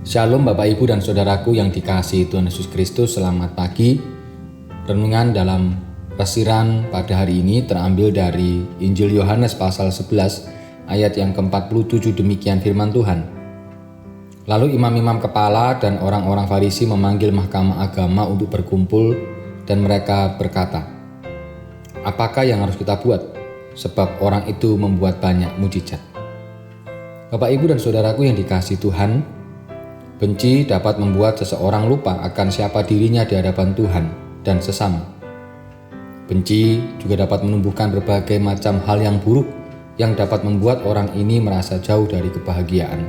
Shalom Bapak Ibu dan Saudaraku yang dikasihi Tuhan Yesus Kristus, selamat pagi. Renungan dalam resiran pada hari ini terambil dari Injil Yohanes pasal 11 ayat yang ke-47. Demikian firman Tuhan. Lalu imam-imam kepala dan orang-orang Farisi memanggil mahkamah agama untuk berkumpul dan mereka berkata, "Apakah yang harus kita buat? Sebab orang itu membuat banyak mujizat." Bapak Ibu dan Saudaraku yang dikasihi Tuhan, benci dapat membuat seseorang lupa akan siapa dirinya di hadapan Tuhan dan sesama. Benci juga dapat menumbuhkan berbagai macam hal yang buruk yang dapat membuat orang ini merasa jauh dari kebahagiaan.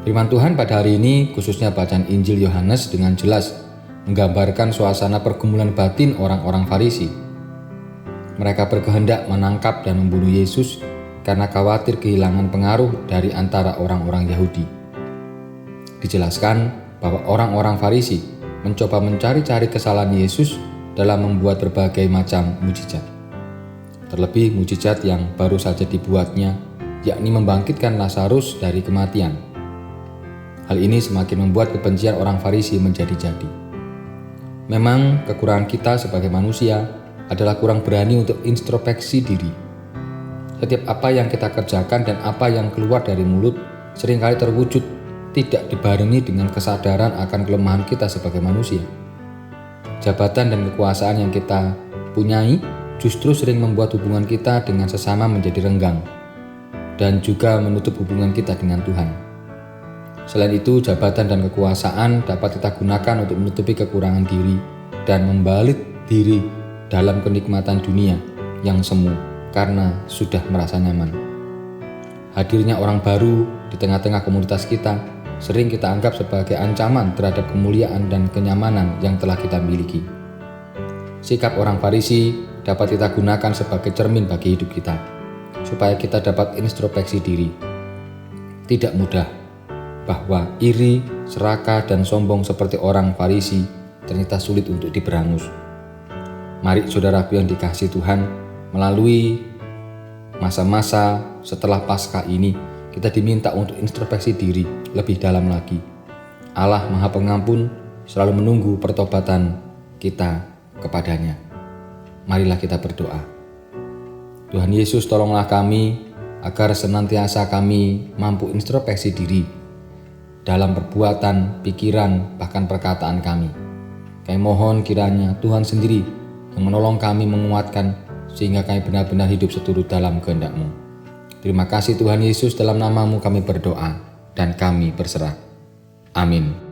Firman Tuhan pada hari ini, khususnya bacaan Injil Yohanes, dengan jelas menggambarkan suasana pergumulan batin orang-orang Farisi. Mereka berkehendak menangkap dan membunuh Yesus karena khawatir kehilangan pengaruh dari antara orang-orang Yahudi. Dijelaskan bahwa orang-orang Farisi mencoba mencari-cari kesalahan Yesus dalam membuat berbagai macam mujizat. Terlebih mujizat yang baru saja dibuatnya, yakni membangkitkan Lazarus dari kematian. Hal ini semakin membuat kebencian orang Farisi menjadi-jadi. Memang kekurangan kita sebagai manusia adalah kurang berani untuk introspeksi diri. Setiap apa yang kita kerjakan dan apa yang keluar dari mulut seringkali terwujud tidak dibarengi dengan kesadaran akan kelemahan kita sebagai manusia. Jabatan dan kekuasaan yang kita punyai justru sering membuat hubungan kita dengan sesama menjadi renggang dan juga menutup hubungan kita dengan Tuhan. Selain itu, jabatan dan kekuasaan dapat kita gunakan untuk menutupi kekurangan diri dan membalit diri dalam kenikmatan dunia yang semu karena sudah merasa nyaman. Hadirnya orang baru di tengah-tengah komunitas kita sering kita anggap sebagai ancaman terhadap kemuliaan dan kenyamanan yang telah kita miliki. Sikap orang Farisi dapat kita gunakan sebagai cermin bagi hidup kita, supaya kita dapat introspeksi diri. Tidak mudah bahwa iri, serakah, dan sombong seperti orang Farisi ternyata sulit untuk diberangus. Mari saudaraku yang dikasihi Tuhan, melalui masa-masa setelah Paskah ini, kita diminta untuk introspeksi diri lebih dalam lagi. Allah Maha Pengampun selalu menunggu pertobatan kita kepadanya. Marilah kita berdoa. Tuhan Yesus, tolonglah kami agar senantiasa kami mampu introspeksi diri dalam perbuatan, pikiran, bahkan perkataan kami. Kami mohon kiranya Tuhan sendiri yang menolong kami, menguatkan, sehingga kami benar-benar hidup seturut dalam kehendak-Mu. Terima kasih Tuhan Yesus, dalam nama-Mu kami berdoa dan kami berserah. Amin.